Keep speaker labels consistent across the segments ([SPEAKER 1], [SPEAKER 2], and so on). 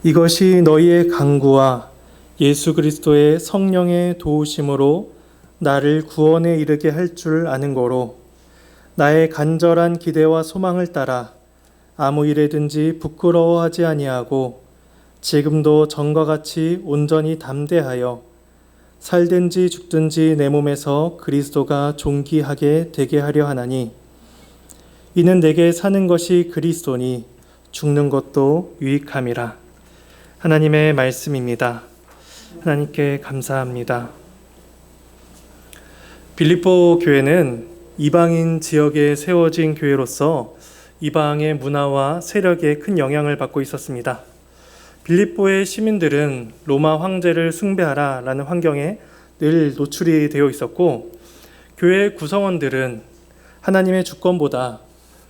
[SPEAKER 1] 이것이 너희의 간구와 예수 그리스도의 성령의 도우심으로 나를 구원에 이르게 할 줄 아는 거로 나의 간절한 기대와 소망을 따라 아무 일에든지 부끄러워하지 아니하고 지금도 전과 같이 온전히 담대하여 살든지 죽든지 내 몸에서 그리스도가 존귀하게 되게 하려 하나니 이는 내게 사는 것이 그리스도니 죽는 것도 유익함이라. 하나님의 말씀입니다. 하나님께 감사합니다. 빌립보 교회는 이방인 지역에 세워진 교회로서 이방의 문화와 세력에 큰 영향을 받고 있었습니다. 빌립보의 시민들은 로마 황제를 숭배하라 라는 환경에 늘 노출이 되어 있었고, 교회 구성원들은 하나님의 주권보다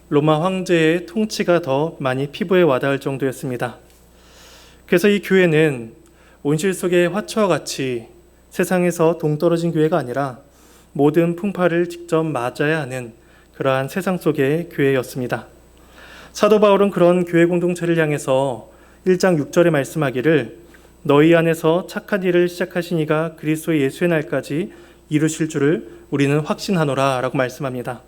[SPEAKER 1] 로마 황제의 통치가 더 많이 피부에 와닿을 정도였습니다. 그래서 이 교회는 온실 속의 화초와 같이 세상에서 동떨어진 교회가 아니라 모든 풍파를 직접 맞아야 하는 그러한 세상 속의 교회였습니다. 사도 바울은 그런 교회 공동체를 향해서 1장 6절에 말씀하기를 너희 안에서 착한 일을 시작하신 이가 그리스도 예수의 날까지 이루실 줄을 우리는 확신하노라 라고 말씀합니다.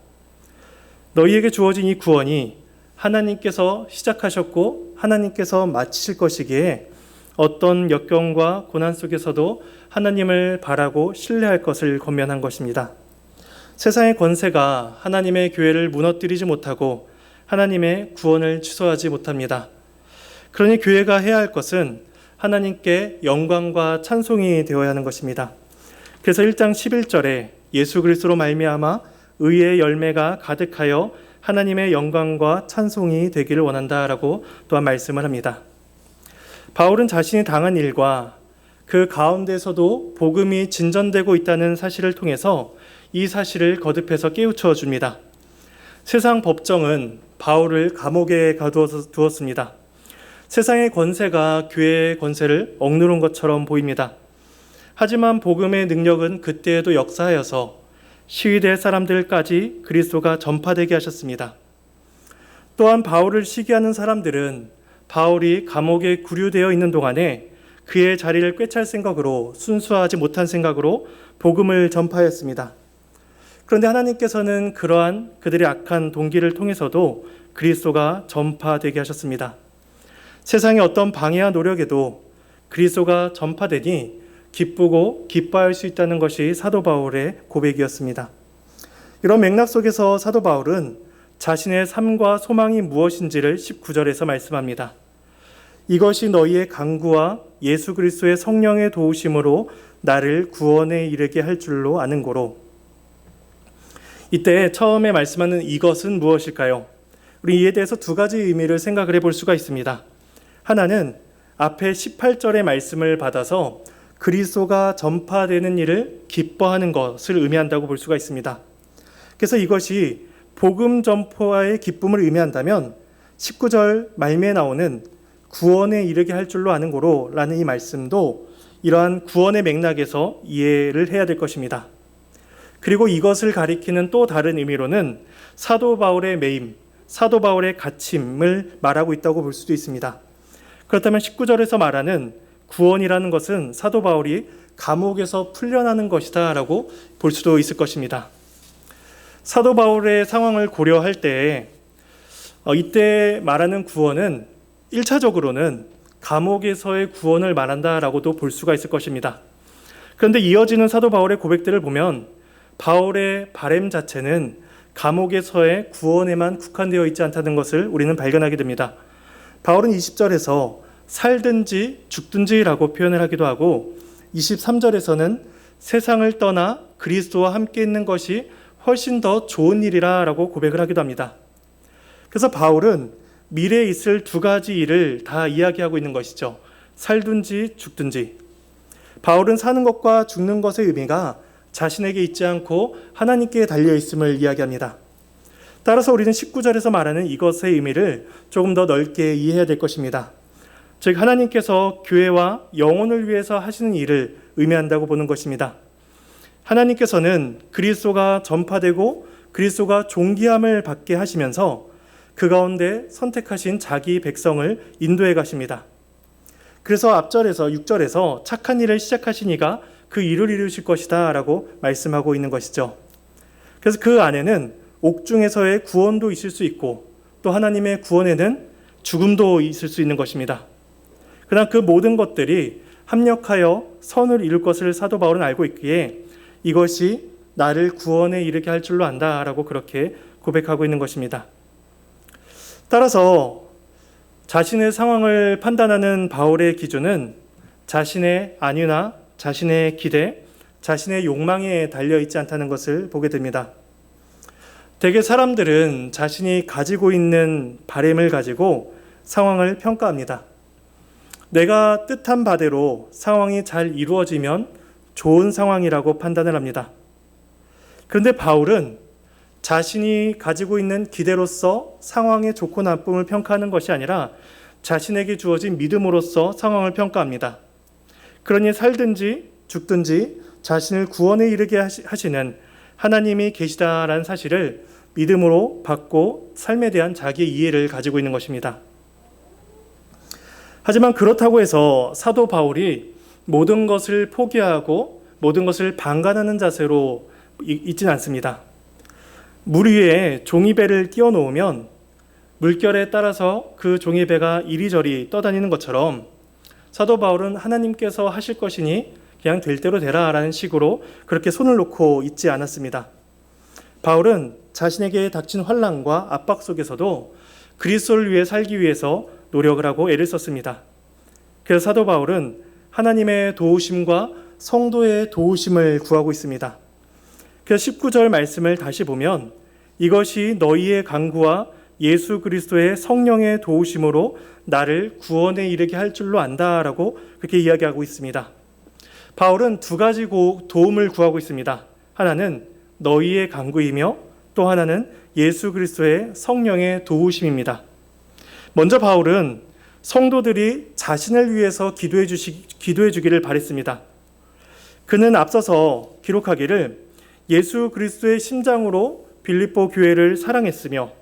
[SPEAKER 1] 너희에게 주어진 이 구원이 하나님께서 시작하셨고 하나님께서 마치실 것이기에 어떤 역경과 고난 속에서도 하나님을 바라고 신뢰할 것을 권면한 것입니다. 세상의 권세가 하나님의 교회를 무너뜨리지 못하고 하나님의 구원을 취소하지 못합니다. 그러니 교회가 해야 할 것은 하나님께 영광과 찬송이 되어야 하는 것입니다. 그래서 1장 11절에 예수 그리스도로 말미암아 의의 열매가 가득하여 하나님의 영광과 찬송이 되기를 원한다라고 또한 말씀을 합니다. 바울은 자신이 당한 일과 그 가운데서도 복음이 진전되고 있다는 사실을 통해서 이 사실을 거듭해서 깨우쳐 줍니다. 세상 법정은 바울을 감옥에 가두었습니다. 세상의 권세가 교회의 권세를 억누른 것처럼 보입니다. 하지만 복음의 능력은 그때에도 역사하여서 시위대 사람들까지 그리스도가 전파되게 하셨습니다. 또한 바울을 시기하는 사람들은 바울이 감옥에 구류되어 있는 동안에 그의 자리를 꿰찰 생각으로 순수하지 못한 생각으로 복음을 전파했습니다. 그런데 하나님께서는 그러한 그들의 악한 동기를 통해서도 그리스도가 전파되게 하셨습니다. 세상의 어떤 방해와 노력에도 그리스도가 전파되니 기쁘고 기뻐할 수 있다는 것이 사도 바울의 고백이었습니다. 이런 맥락 속에서 사도 바울은 자신의 삶과 소망이 무엇인지를 19절에서 말씀합니다. 이것이 너희의 간구와 예수 그리스도의 성령의 도우심으로 나를 구원에 이르게 할 줄로 아는 고로. 이때 처음에 말씀하는 이것은 무엇일까요? 우리 이에 대해서 두 가지 의미를 생각을 해볼 수가 있습니다. 하나는 앞에 18절의 말씀을 받아서 그리스도가 전파되는 일을 기뻐하는 것을 의미한다고 볼 수가 있습니다. 그래서 이것이 복음 전파의 기쁨을 의미한다면 19절 말미에 나오는 구원에 이르게 할 줄로 아는 고로 라는 이 말씀도 이러한 구원의 맥락에서 이해를 해야 될 것입니다. 그리고 이것을 가리키는 또 다른 의미로는 사도 바울의 매임, 사도 바울의 갇힘을 말하고 있다고 볼 수도 있습니다. 그렇다면 19절에서 말하는 구원이라는 것은 사도 바울이 감옥에서 풀려나는 것이다 라고 볼 수도 있을 것입니다. 사도 바울의 상황을 고려할 때 이때 말하는 구원은 1차적으로는 감옥에서의 구원을 말한다라고도 볼 수가 있을 것입니다. 그런데 이어지는 사도 바울의 고백들을 보면 바울의 바람 자체는 감옥에서의 구원에만 국한되어 있지 않다는 것을 우리는 발견하게 됩니다. 바울은 20절에서 살든지 죽든지라고 표현을 하기도 하고 23절에서는 세상을 떠나 그리스도와 함께 있는 것이 훨씬 더 좋은 일이라고 고백을 하기도 합니다. 그래서 바울은 미래에 있을 두 가지 일을 다 이야기하고 있는 것이죠. 살든지 죽든지. 바울은 사는 것과 죽는 것의 의미가 자신에게 있지 않고 하나님께 달려있음을 이야기합니다. 따라서 우리는 19절에서 말하는 이것의 의미를 조금 더 넓게 이해해야 될 것입니다. 즉 하나님께서 교회와 영혼을 위해서 하시는 일을 의미한다고 보는 것입니다. 하나님께서는 그리스도가 전파되고 그리스도가 존귀함을 받게 하시면서 그 가운데 선택하신 자기 백성을 인도해 가십니다. 그래서 앞절에서 6절에서 착한 일을 시작하신 이가 그 일을 이루실 것이다 라고 말씀하고 있는 것이죠. 그래서 그 안에는 옥중에서의 구원도 있을 수 있고 또 하나님의 구원에는 죽음도 있을 수 있는 것입니다. 그러나 그 모든 것들이 합력하여 선을 이룰 것을 사도 바울은 알고 있기에 이것이 나를 구원에 이르게 할 줄로 안다라고 그렇게 고백하고 있는 것입니다. 따라서 자신의 상황을 판단하는 바울의 기준은 자신의 안위나 자신의 기대, 자신의 욕망에 달려있지 않다는 것을 보게 됩니다. 대개 사람들은 자신이 가지고 있는 바램을 가지고 상황을 평가합니다. 내가 뜻한 바대로 상황이 잘 이루어지면 좋은 상황이라고 판단을 합니다. 그런데 바울은 자신이 가지고 있는 기대로서 상황의 좋고 나쁨을 평가하는 것이 아니라 자신에게 주어진 믿음으로서 상황을 평가합니다. 그러니 살든지 죽든지 자신을 구원에 이르게 하시는 하나님이 계시다라는 사실을 믿음으로 받고 삶에 대한 자기의 이해를 가지고 있는 것입니다. 하지만 그렇다고 해서 사도 바울이 모든 것을 포기하고 모든 것을 방관하는 자세로 있지는 않습니다. 물 위에 종이배를 띄워놓으면 물결에 따라서 그 종이배가 이리저리 떠다니는 것처럼 사도 바울은 하나님께서 하실 것이니 그냥 될 대로 되라 라는 식으로 그렇게 손을 놓고 있지 않았습니다. 바울은 자신에게 닥친 환난과 압박 속에서도 그리스도를 위해 살기 위해서 노력을 하고 애를 썼습니다. 그래서 사도 바울은 하나님의 도우심과 성도의 도우심을 구하고 있습니다. 그래서 19절 말씀을 다시 보면 이것이 너희의 간구와 예수 그리스도의 성령의 도우심으로 나를 구원에 이르게 할 줄로 안다라고 그렇게 이야기하고 있습니다. 바울은 두 가지 도움을 구하고 있습니다. 하나는 너희의 간구이며 또 하나는 예수 그리스도의 성령의 도우심입니다. 먼저 바울은 성도들이 자신을 위해서 기도해 주기를 바랬습니다. 그는 앞서서 기록하기를 예수 그리스도의 심장으로 빌립보 교회를 사랑했으며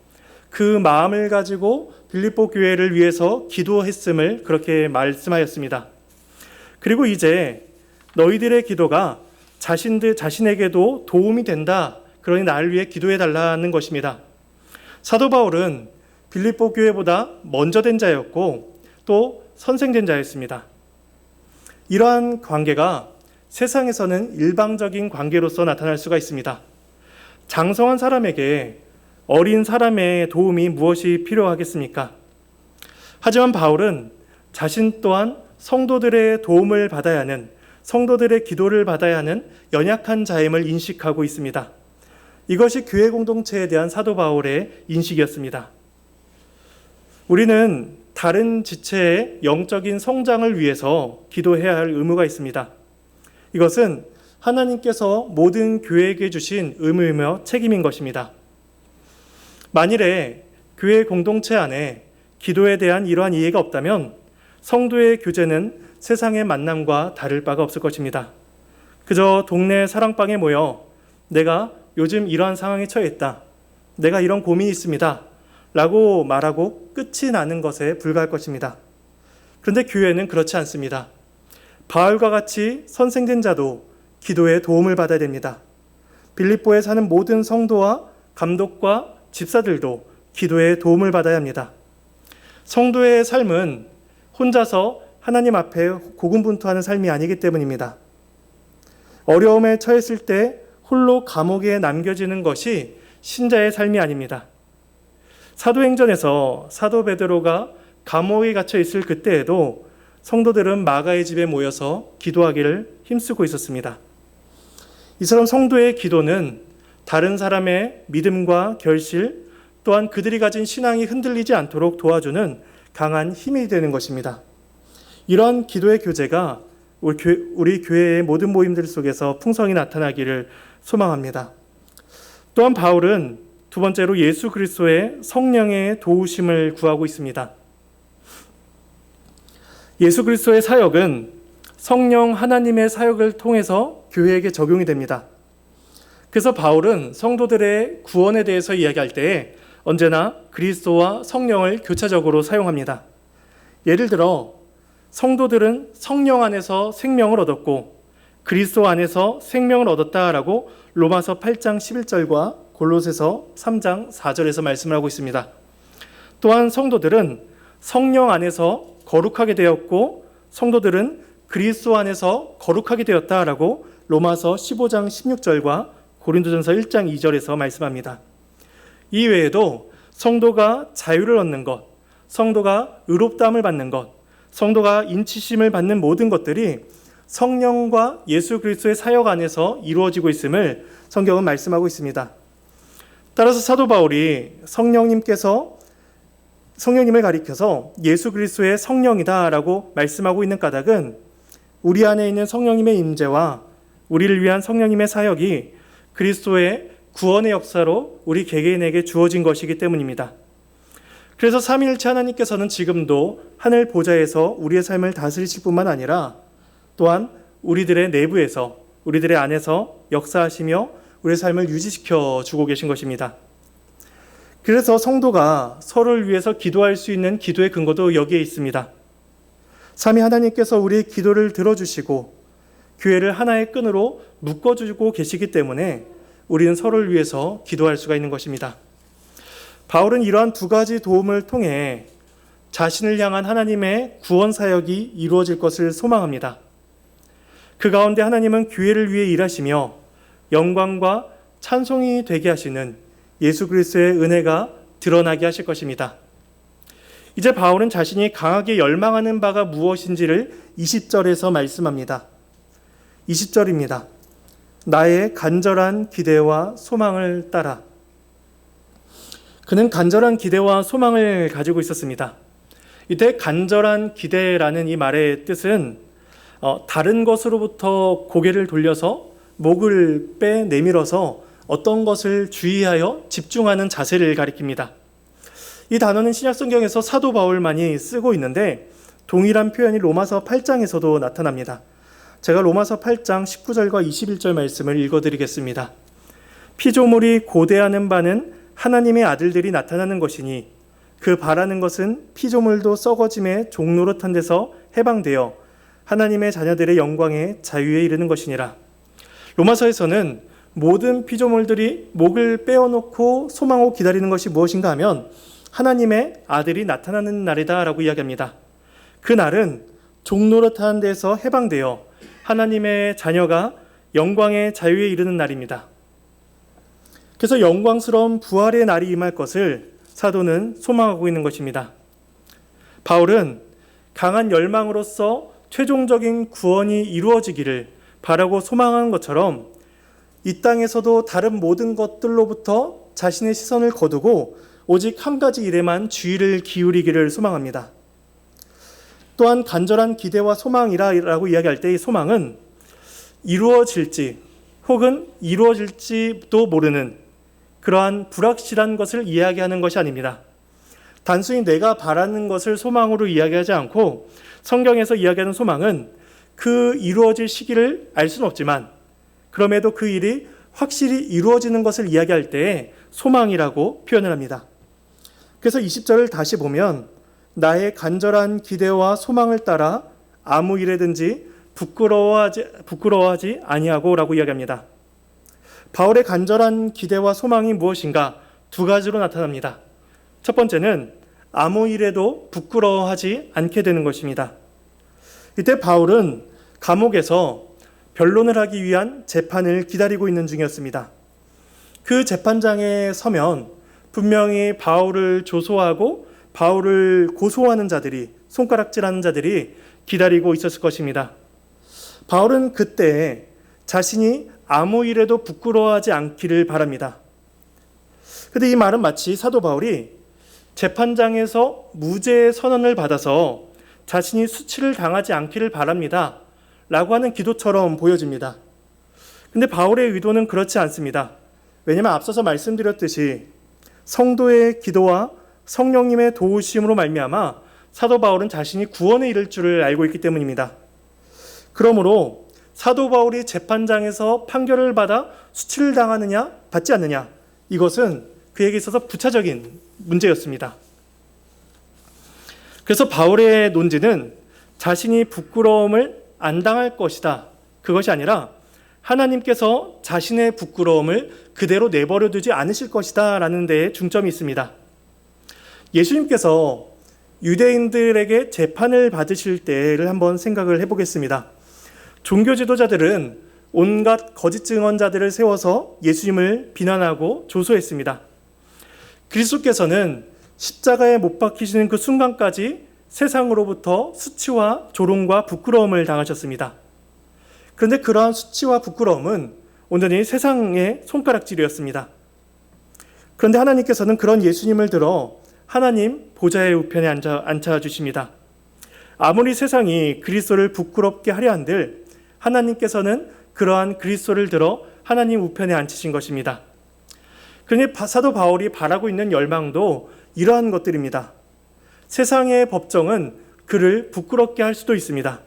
[SPEAKER 1] 그 마음을 가지고 빌립보 교회를 위해서 기도했음을 그렇게 말씀하였습니다. 그리고 이제 너희들의 기도가 자신에게도 도움이 된다. 그러니 나를 위해 기도해 달라는 것입니다. 사도 바울은 빌립보 교회보다 먼저 된 자였고 또 선생된 자였습니다. 이러한 관계가 세상에서는 일방적인 관계로서 나타날 수가 있습니다. 장성한 사람에게 어린 사람의 도움이 무엇이 필요하겠습니까? 하지만 바울은 자신 또한 성도들의 도움을 받아야 하는, 성도들의 기도를 받아야 하는 연약한 자임을 인식하고 있습니다. 이것이 교회 공동체에 대한 사도 바울의 인식이었습니다. 우리는 다른 지체의 영적인 성장을 위해서 기도해야 할 의무가 있습니다. 이것은 하나님께서 모든 교회에게 주신 의무이며 책임인 것입니다. 만일에 교회 공동체 안에 기도에 대한 이러한 이해가 없다면 성도의 교제는 세상의 만남과 다를 바가 없을 것입니다. 그저 동네 사랑방에 모여 내가 요즘 이러한 상황에 처해 있다. 내가 이런 고민이 있습니다. 라고 말하고 끝이 나는 것에 불과할 것입니다. 그런데 교회는 그렇지 않습니다. 바울과 같이 선생된 자도 기도에 도움을 받아야 됩니다. 빌립보에 사는 모든 성도와 감독과 집사들도 기도에 도움을 받아야 합니다. 성도의 삶은 혼자서 하나님 앞에 고군분투하는 삶이 아니기 때문입니다. 어려움에 처했을 때 홀로 감옥에 남겨지는 것이 신자의 삶이 아닙니다. 사도행전에서 사도 베드로가 감옥에 갇혀 있을 그때에도 성도들은 마가의 집에 모여서 기도하기를 힘쓰고 있었습니다. 이처럼 성도의 기도는 다른 사람의 믿음과 결실 또한 그들이 가진 신앙이 흔들리지 않도록 도와주는 강한 힘이 되는 것입니다. 이러한 기도의 교제가 우리 교회의 모든 모임들 속에서 풍성히 나타나기를 소망합니다. 또한 바울은 두 번째로 예수 그리스도의 성령의 도우심을 구하고 있습니다. 예수 그리스도의 사역은 성령 하나님의 사역을 통해서 교회에게 적용이 됩니다. 그래서 바울은 성도들의 구원에 대해서 이야기할 때 언제나 그리스도와 성령을 교차적으로 사용합니다. 예를 들어 성도들은 성령 안에서 생명을 얻었고 그리스도 안에서 생명을 얻었다라고 로마서 8장 11절과 골로새서 3장 4절에서 말씀을 하고 있습니다. 또한 성도들은 성령 안에서 거룩하게 되었고 성도들은 그리스도 안에서 거룩하게 되었다라고 로마서 15장 16절과 고린도전서 1장 2절에서 말씀합니다. 이 외에도 성도가 자유를 얻는 것, 성도가 의롭다함을 받는 것, 성도가 인치심을 받는 모든 것들이 성령과 예수 그리스도의 사역 안에서 이루어지고 있음을 성경은 말씀하고 있습니다. 따라서 사도 바울이 성령님을 가리켜서 예수 그리스도의 성령이다라고 말씀하고 있는 까닭은 우리 안에 있는 성령님의 임재와 우리를 위한 성령님의 사역이 그리스도의 구원의 역사로 우리 개개인에게 주어진 것이기 때문입니다. 그래서 삼위일체 하나님께서는 지금도 하늘 보좌에서 우리의 삶을 다스리실 뿐만 아니라 또한 우리들의 내부에서 우리들의 안에서 역사하시며 우리의 삶을 유지시켜 주고 계신 것입니다. 그래서 성도가 서로를 위해서 기도할 수 있는 기도의 근거도 여기에 있습니다. 삼위 하나님께서 우리의 기도를 들어주시고 교회를 하나의 끈으로 묶어주고 계시기 때문에 우리는 서로를 위해서 기도할 수가 있는 것입니다. 바울은 이러한 두 가지 도움을 통해 자신을 향한 하나님의 구원 사역이 이루어질 것을 소망합니다. 그 가운데 하나님은 교회를 위해 일하시며 영광과 찬송이 되게 하시는 예수 그리스도의 은혜가 드러나게 하실 것입니다. 이제 바울은 자신이 강하게 열망하는 바가 무엇인지를 20절에서 말씀합니다. 20절입니다. 나의 간절한 기대와 소망을 따라. 그는 간절한 기대와 소망을 가지고 있었습니다. 이때 간절한 기대라는 이 말의 뜻은 다른 것으로부터 고개를 돌려서 목을 빼 내밀어서 어떤 것을 주의하여 집중하는 자세를 가리킵니다. 이 단어는 신약성경에서 사도 바울만이 쓰고 있는데 동일한 표현이 로마서 8장에서도 나타납니다. 제가 로마서 8장 19절과 21절 말씀을 읽어드리겠습니다. 피조물이 고대하는 바는 하나님의 아들들이 나타나는 것이니 그 바라는 것은 피조물도 썩어짐의 종노릇한 데서 해방되어 하나님의 자녀들의 영광에 자유에 이르는 것이니라. 로마서에서는 모든 피조물들이 목을 빼어놓고 소망하고 기다리는 것이 무엇인가 하면 하나님의 아들이 나타나는 날이다 라고 이야기합니다. 그 날은 종노릇한 데서 해방되어 하나님의 자녀가 영광의 자유에 이르는 날입니다. 그래서 영광스러운 부활의 날이 임할 것을 사도는 소망하고 있는 것입니다. 바울은 강한 열망으로서 최종적인 구원이 이루어지기를 바라고 소망하는 것처럼 이 땅에서도 다른 모든 것들로부터 자신의 시선을 거두고 오직 한 가지 일에만 주의를 기울이기를 소망합니다. 또한 간절한 기대와 소망이라고 이야기할 때 이 소망은 이루어질지 혹은 이루어질지도 모르는 그러한 불확실한 것을 이야기하는 것이 아닙니다. 단순히 내가 바라는 것을 소망으로 이야기하지 않고 성경에서 이야기하는 소망은 그 이루어질 시기를 알 수는 없지만 그럼에도 그 일이 확실히 이루어지는 것을 이야기할 때에 소망이라고 표현을 합니다. 그래서 20절을 다시 보면 나의 간절한 기대와 소망을 따라 아무 일에든지 부끄러워하지 아니하고 라고 이야기합니다. 바울의 간절한 기대와 소망이 무엇인가 두 가지로 나타납니다. 첫 번째는 아무 일에도 부끄러워하지 않게 되는 것입니다. 이때 바울은 감옥에서 변론을 하기 위한 재판을 기다리고 있는 중이었습니다. 그 재판장에 서면 분명히 바울을 조소하고 바울을 고소하는 자들이, 손가락질하는 자들이 기다리고 있었을 것입니다. 바울은 그때 자신이 아무 일에도 부끄러워하지 않기를 바랍니다. 그런데 이 말은 마치 사도 바울이 재판장에서 무죄 선언을 받아서 자신이 수치를 당하지 않기를 바랍니다 라고 하는 기도처럼 보여집니다. 그런데 바울의 의도는 그렇지 않습니다. 왜냐하면 앞서서 말씀드렸듯이 성도의 기도와 성령님의 도우심으로 말미암아 사도 바울은 자신이 구원에 이를 줄을 알고 있기 때문입니다. 그러므로 사도 바울이 재판장에서 판결을 받아 수치를 당하느냐 받지 않느냐 이것은 그에게 있어서 부차적인 문제였습니다. 그래서 바울의 논지는 자신이 부끄러움을 안 당할 것이다. 그것이 아니라 하나님께서 자신의 부끄러움을 그대로 내버려 두지 않으실 것이다 라는 데에 중점이 있습니다. 예수님께서 유대인들에게 재판을 받으실 때를 한번 생각을 해보겠습니다. 종교 지도자들은 온갖 거짓 증언자들을 세워서 예수님을 비난하고 조소했습니다. 그리스도께서는 십자가에 못 박히시는 그 순간까지 세상으로부터 수치와 조롱과 부끄러움을 당하셨습니다. 그런데 그러한 수치와 부끄러움은 온전히 세상의 손가락질이었습니다. 그런데 하나님께서는 그런 예수님을 들어 하나님 보좌의 우편에 앉혀주십니다. 아무리 세상이 그리스도를 부끄럽게 하려 한들 하나님께서는 그러한 그리스도를 들어 하나님 우편에 앉히신 것입니다. 그러니 사도 바울이 바라고 있는 열망도 이러한 것들입니다. 세상의 법정은 그를 부끄럽게 할 수도 있습니다.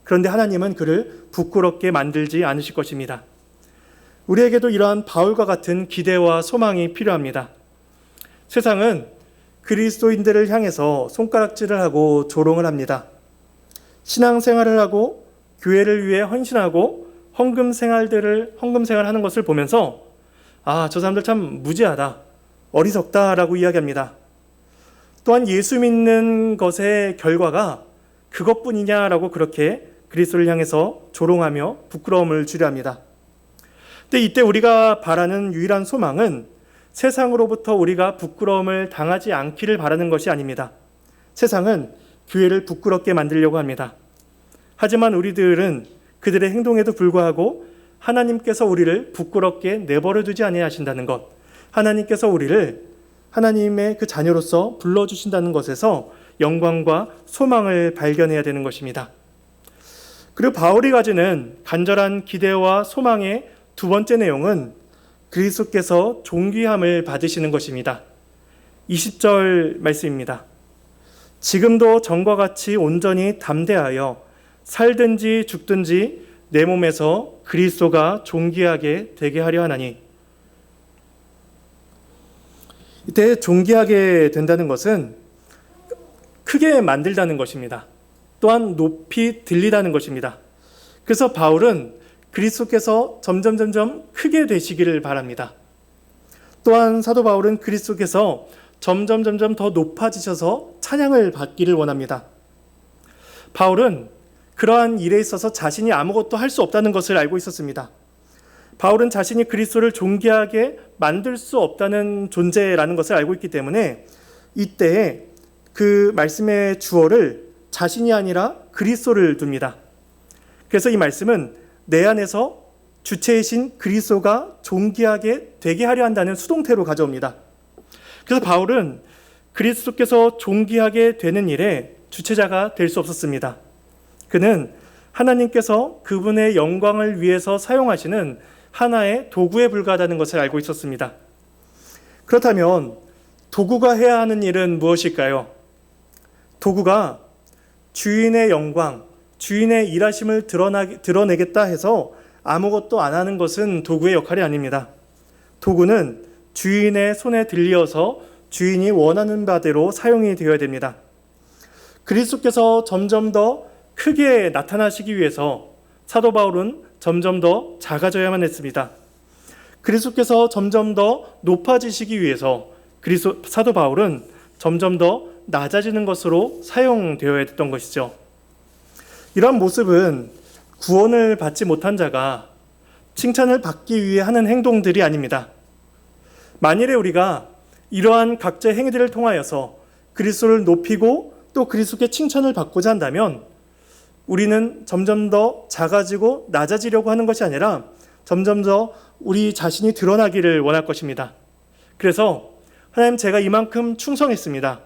[SPEAKER 1] 그런데 하나님은 그를 부끄럽게 만들지 않으실 것입니다. 우리에게도 이러한 바울과 같은 기대와 소망이 필요합니다. 세상은 그리스도인들을 향해서 손가락질을 하고 조롱을 합니다. 신앙생활을 하고 교회를 위해 헌신하고 헌금 생활하는 것을 보면서 저 사람들 참 무지하다, 어리석다라고 이야기합니다. 또한 예수 믿는 것의 결과가 그것뿐이냐라고 그렇게 그리스도를 향해서 조롱하며 부끄러움을 주려 합니다. 근데 이때 우리가 바라는 유일한 소망은 세상으로부터 우리가 부끄러움을 당하지 않기를 바라는 것이 아닙니다. 세상은 교회를 부끄럽게 만들려고 합니다. 하지만 우리들은 그들의 행동에도 불구하고 하나님께서 우리를 부끄럽게 내버려 두지 아니하신다는 것, 하나님께서 우리를 하나님의 그 자녀로서 불러주신다는 것에서 영광과 소망을 발견해야 되는 것입니다. 그리고 바울이 가지는 간절한 기대와 소망의 두 번째 내용은 그리스도께서 존귀함을 받으시는 것입니다. 20절 말씀입니다. 지금도 전과 같이 온전히 담대하여 살든지 죽든지 내 몸에서 그리스도가 존귀하게 되게 하려 하나니. 이때 존귀하게 된다는 것은 크게 만들다는 것입니다. 또한 높이 들리다는 것입니다. 그래서 바울은 그리스도께서 점점 크게 되시기를 바랍니다. 또한 사도 바울은 그리스도께서 점점 더 높아지셔서 찬양을 받기를 원합니다. 바울은 그러한 일에 있어서 자신이 아무것도 할 수 없다는 것을 알고 있었습니다. 바울은 자신이 그리스도를 존귀하게 만들 수 없다는 존재라는 것을 알고 있기 때문에 이때에 그 말씀의 주어를 자신이 아니라 그리스도를 둡니다. 그래서 이 말씀은 내 안에서 주체이신 그리스도가 존귀하게 되게 하려 한다는 수동태로 가져옵니다. 그래서 바울은 그리스도께서 존귀하게 되는 일에 주체자가 될 수 없었습니다. 그는 하나님께서 그분의 영광을 위해서 사용하시는 하나의 도구에 불과하다는 것을 알고 있었습니다. 그렇다면 도구가 해야 하는 일은 무엇일까요? 도구가 주인의 영광, 주인의 일하심을 드러내겠다 해서 아무것도 안 하는 것은 도구의 역할이 아닙니다. 도구는 주인의 손에 들려서 주인이 원하는 바대로 사용이 되어야 됩니다. 그리스도께서 점점 더 크게 나타나시기 위해서 사도 바울은 점점 더 작아져야만 했습니다. 그리스도께서 점점 더 높아지시기 위해서 사도 바울은 점점 더 낮아지는 것으로 사용되어야 했던 것이죠. 이러한 모습은 구원을 받지 못한 자가 칭찬을 받기 위해 하는 행동들이 아닙니다. 만일에 우리가 이러한 각자의 행위들을 통하여서 그리스도를 높이고 또 그리스도께 칭찬을 받고자 한다면 우리는 점점 더 작아지고 낮아지려고 하는 것이 아니라 점점 더 우리 자신이 드러나기를 원할 것입니다. 그래서 하나님, 제가 이만큼 충성했습니다.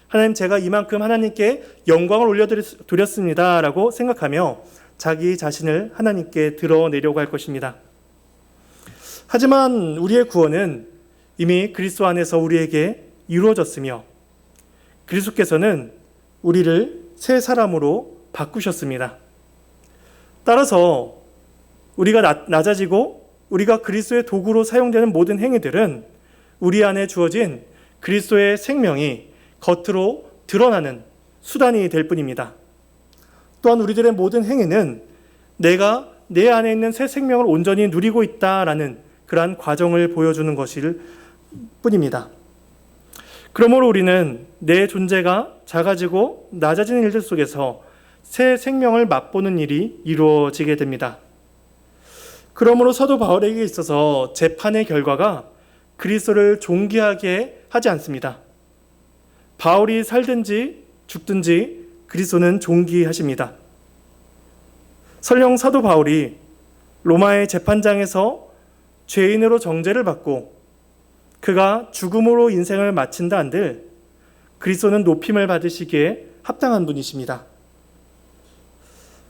[SPEAKER 1] 하나님, 제가 이만큼 하나님께 영광을 올려드렸습니다 라고 생각하며 자기 자신을 하나님께 드러내려고 할 것입니다. 하지만 우리의 구원은 이미 그리스도 안에서 우리에게 이루어졌으며 그리스도께서는 우리를 새 사람으로 바꾸셨습니다. 따라서 우리가 낮아지고 우리가 그리스도의 도구로 사용되는 모든 행위들은 우리 안에 주어진 그리스도의 생명이 겉으로 드러나는 수단이 될 뿐입니다. 또한 우리들의 모든 행위는 내가 내 안에 있는 새 생명을 온전히 누리고 있다라는 그러한 과정을 보여주는 것일 뿐입니다. 그러므로 우리는 내 존재가 작아지고 낮아지는 일들 속에서 새 생명을 맛보는 일이 이루어지게 됩니다. 그러므로 사도 바울에게 있어서 재판의 결과가 그리스도를 존귀하게 하지 않습니다. 바울이 살든지 죽든지 그리스도는 존귀하십니다. 설령 사도 바울이 로마의 재판장에서 죄인으로 정죄를 받고 그가 죽음으로 인생을 마친다 한들 그리스도는 높임을 받으시기에 합당한 분이십니다.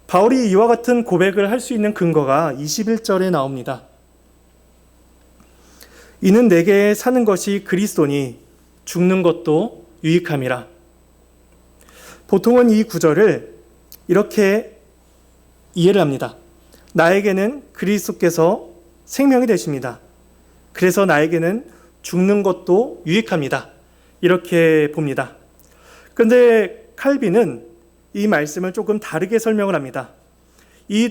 [SPEAKER 1] 바울이 이와 같은 고백을 할 수 있는 근거가 21절에 나옵니다. 이는 내게 사는 것이 그리스도니 죽는 것도 유익함이라. 보통은 이 구절을 이렇게 이해를 합니다. 나에게는 그리스도께서 생명이 되십니다. 그래서 나에게는 죽는 것도 유익합니다. 이렇게 봅니다. 그런데 칼빈은 이 말씀을 조금 다르게 설명을 합니다. 이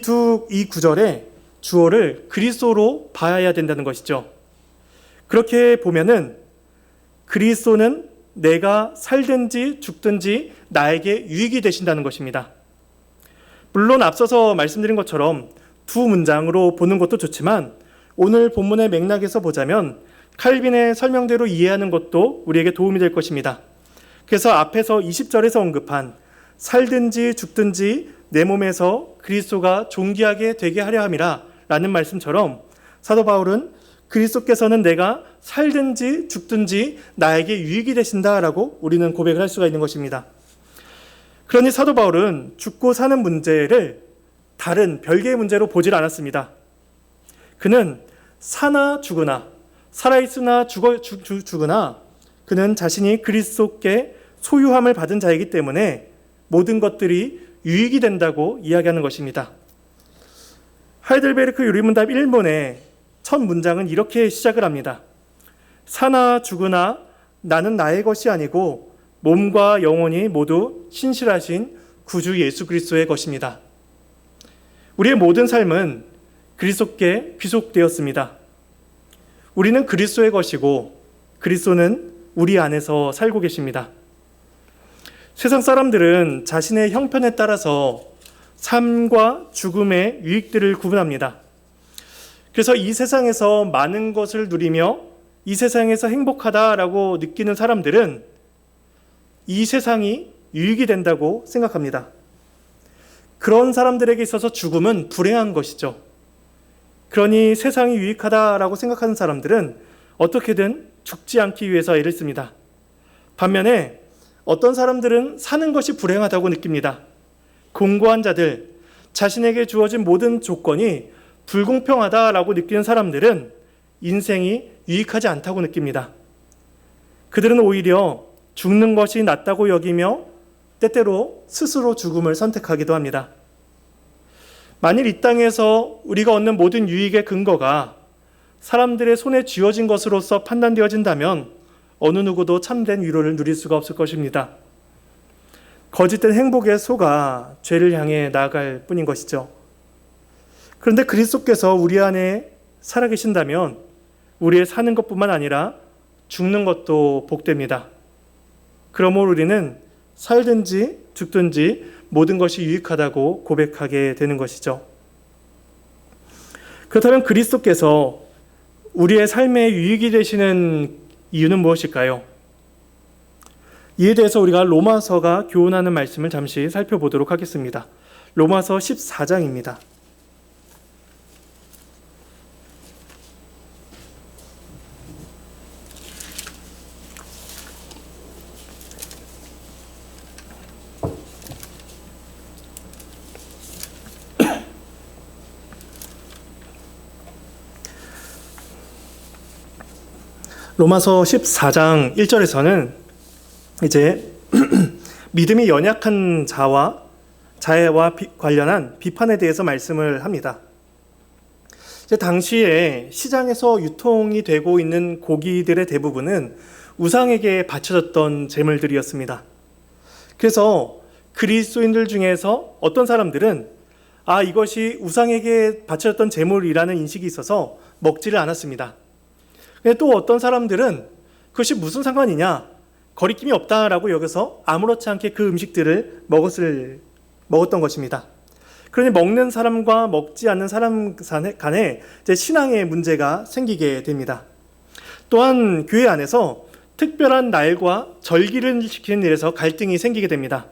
[SPEAKER 1] 구절의 주어를 그리스도로 봐야 된다는 것이죠. 그렇게 보면은 그리스도는 내가 살든지 죽든지 나에게 유익이 되신다는 것입니다. 물론 앞서서 말씀드린 것처럼 두 문장으로 보는 것도 좋지만 오늘 본문의 맥락에서 보자면 칼빈의 설명대로 이해하는 것도 우리에게 도움이 될 것입니다. 그래서 앞에서 20절에서 언급한 살든지 죽든지 내 몸에서 그리스도가 존귀하게 되게 하려 함이라 라는 말씀처럼 사도 바울은 그리스도께서는 내가 살든지 죽든지 나에게 유익이 되신다라고 우리는 고백을 할 수가 있는 것입니다. 그러니 사도 바울은 죽고 사는 문제를 다른 별개의 문제로 보질 않았습니다. 그는 사나 죽으나 살아있으나 죽으나 그는 자신이 그리스도께 소유함을 받은 자이기 때문에 모든 것들이 유익이 된다고 이야기하는 것입니다. 하이델베르크 유리문답 1문의 첫 문장은 이렇게 시작을 합니다. 사나 죽으나 나는 나의 것이 아니고 몸과 영혼이 모두 신실하신 구주 예수 그리스도의 것입니다. 우리의 모든 삶은 그리스도께 귀속되었습니다. 우리는 그리스도의 것이고 그리스도는 우리 안에서 살고 계십니다. 세상 사람들은 자신의 형편에 따라서 삶과 죽음의 유익들을 구분합니다. 그래서 이 세상에서 많은 것을 누리며 이 세상에서 행복하다라고 느끼는 사람들은 이 세상이 유익이 된다고 생각합니다. 그런 사람들에게 있어서 죽음은 불행한 것이죠. 그러니 세상이 유익하다라고 생각하는 사람들은 어떻게든 죽지 않기 위해서 애를 씁니다. 반면에 어떤 사람들은 사는 것이 불행하다고 느낍니다. 공고한 자들, 자신에게 주어진 모든 조건이 불공평하다라고 느끼는 사람들은 인생이 유익하지 않다고 느낍니다. 그들은 오히려 죽는 것이 낫다고 여기며 때때로 스스로 죽음을 선택하기도 합니다. 만일 이 땅에서 우리가 얻는 모든 유익의 근거가 사람들의 손에 쥐어진 것으로서 판단되어진다면 어느 누구도 참된 위로를 누릴 수가 없을 것입니다. 거짓된 행복에 속아 죄를 향해 나아갈 뿐인 것이죠. 그런데 그리스도께서 우리 안에 살아계신다면 우리의 사는 것뿐만 아니라 죽는 것도 복됩니다. 그러므로 우리는 살든지 죽든지 모든 것이 유익하다고 고백하게 되는 것이죠. 그렇다면 그리스도께서 우리의 삶에 유익이 되시는 이유는 무엇일까요? 이에 대해서 우리가 로마서가 교훈하는 말씀을 잠시 살펴보도록 하겠습니다. 로마서 14장입니다. 로마서 14장 1절에서는 이제 믿음이 연약한 자와 관련한 비판에 대해서 말씀을 합니다. 이제 당시에 시장에서 유통이 되고 있는 고기들의 대부분은 우상에게 바쳐졌던 제물들이었습니다. 그래서 그리스도인들 중에서 어떤 사람들은 이것이 우상에게 바쳐졌던 제물이라는 인식이 있어서 먹지를 않았습니다. 근데 또 어떤 사람들은 그것이 무슨 상관이냐, 거리낌이 없다라고 여겨서 아무렇지 않게 그 음식들을 먹었던 것입니다. 그러니 먹는 사람과 먹지 않는 사람 간에 이제 신앙의 문제가 생기게 됩니다. 또한 교회 안에서 특별한 날과 절기를 지키는 일에서 갈등이 생기게 됩니다.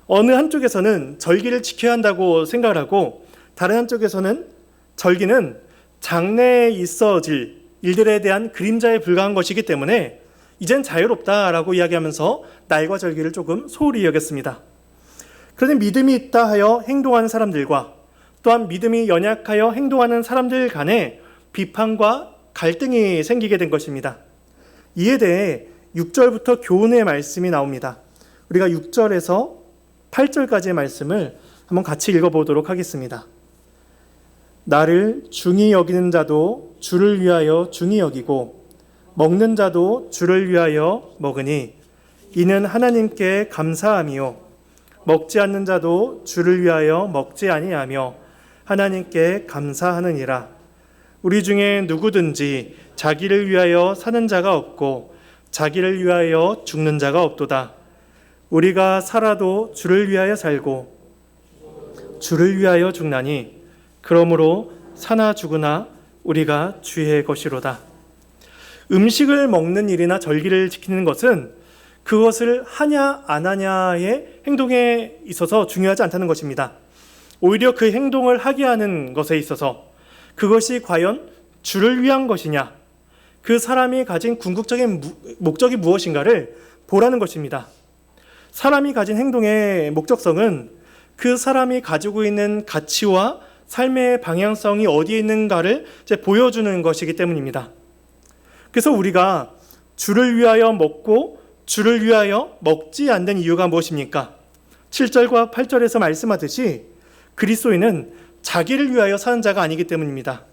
[SPEAKER 1] 어느 한쪽에서는 절기를 지켜야 한다고 생각을 하고, 다른 한쪽에서는 절기는 장래에 있어질 일들에 대한 그림자에 불과한 것이기 때문에 이젠 자유롭다라고 이야기하면서 날과 절기를 조금 소홀히 여겼습니다. 그런데 믿음이 있다 하여 행동하는 사람들과 또한 믿음이 연약하여 행동하는 사람들 간에 비판과 갈등이 생기게 된 것입니다. 이에 대해 6절부터 교훈의 말씀이 나옵니다. 우리가 6절에서 8절까지의 말씀을 한번 같이 읽어보도록 하겠습니다. 나를 중히 여기는 자도 주를 위하여 중히 여기고 먹는 자도 주를 위하여 먹으니 이는 하나님께 감사함이요 먹지 않는 자도 주를 위하여 먹지 아니하며 하나님께 감사하느니라. 우리 중에 누구든지 자기를 위하여 사는 자가 없고 자기를 위하여 죽는 자가 없도다. 우리가 살아도 주를 위하여 살고 주를 위하여 죽나니 그러므로 사나 죽으나 우리가 주의 것이로다. 음식을 먹는 일이나 절기를 지키는 것은 그것을 하냐 안 하냐의 행동에 있어서 중요하지 않다는 것입니다. 오히려 그 행동을 하게 하는 것에 있어서 그것이 과연 주를 위한 것이냐, 그 사람이 가진 궁극적인 목적이 무엇인가를 보라는 것입니다. 사람이 가진 행동의 목적성은 그 사람이 가지고 있는 가치와 삶의 방향성이 어디에 있는가를 보여주는 것이기 때문입니다. 그래서 우리가 주를 위하여 먹고 주를 위하여 먹지 않는 이유가 무엇입니까? 7절과 8절에서 말씀하듯이 그리스도인은 자기를 위하여 사는 자가 아니기 때문입니다.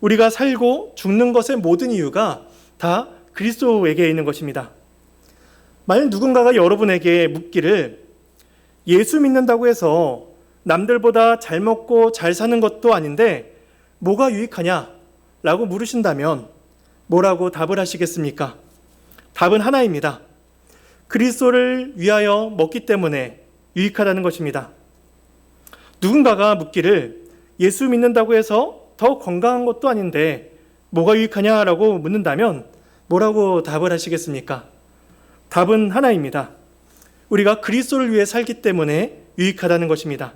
[SPEAKER 1] 우리가 살고 죽는 것의 모든 이유가 다 그리스도에게 있는 것입니다. 만약 누군가가 여러분에게 묻기를 예수 믿는다고 해서 남들보다 잘 먹고 잘 사는 것도 아닌데 뭐가 유익하냐? 라고 물으신다면 뭐라고 답을 하시겠습니까? 답은 하나입니다. 그리스도를 위하여 먹기 때문에 유익하다는 것입니다. 누군가가 묻기를 예수 믿는다고 해서 더 건강한 것도 아닌데 뭐가 유익하냐라고 묻는다면 뭐라고 답을 하시겠습니까? 답은 하나입니다. 우리가 그리스도를 위해 살기 때문에 유익하다는 것입니다.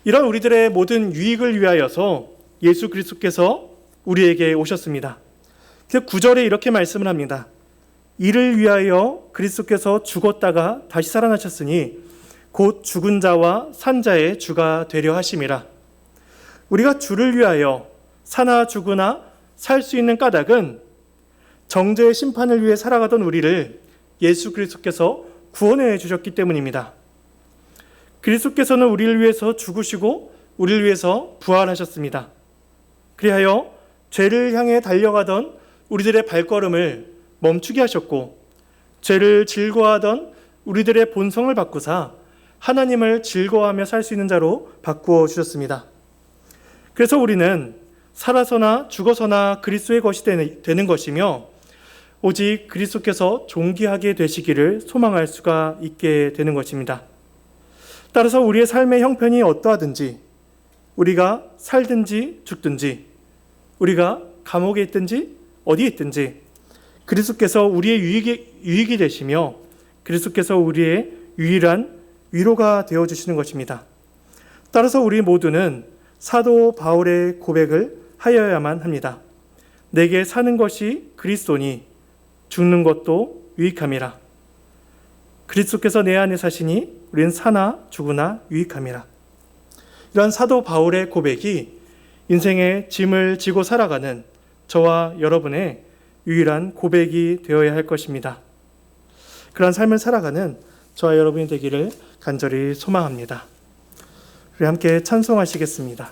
[SPEAKER 1] 이런 우리들의 모든 유익을 위하여서 예수 그리스도께서 우리에게 오셨습니다. 그래서 9절에 이렇게 말씀을 합니다. 이를 위하여 그리스도께서 죽었다가 다시 살아나셨으니 곧 죽은 자와 산 자의 주가 되려 하심이라. 우리가 주를 위하여 사나 죽으나 살 수 있는 까닭은 정죄의 심판을 위해 살아가던 우리를 예수 그리스도께서 구원해 주셨기 때문입니다. 그리스도께서는 우리를 위해서 죽으시고 우리를 위해서 부활하셨습니다. 그리하여 죄를 향해 달려가던 우리들의 발걸음을 멈추게 하셨고 죄를 즐거워하던 우리들의 본성을 바꾸사 하나님을 즐거워하며 살 수 있는 자로 바꾸어 주셨습니다. 그래서 우리는 살아서나 죽어서나 그리스도의 것이 되는 것이며 오직 그리스도께서 존귀하게 되시기를 소망할 수가 있게 되는 것입니다. 따라서 우리의 삶의 형편이 어떠하든지 우리가 살든지 죽든지 우리가 감옥에 있든지 어디에 있든지 그리스도께서 우리의 유익이 되시며 그리스도께서 우리의 유일한 위로가 되어주시는 것입니다. 따라서 우리 모두는 사도 바울의 고백을 하여야만 합니다. 내게 사는 것이 그리스도니 죽는 것도 유익함이라. 그리스도께서 내 안에 사시니 우리는 사나 죽으나 유익함이라. 이러한 사도 바울의 고백이 인생의 짐을 지고 살아가는 저와 여러분의 유일한 고백이 되어야 할 것입니다. 그러한 삶을 살아가는 저와 여러분이 되기를 간절히 소망합니다. 우리 함께 찬송하시겠습니다.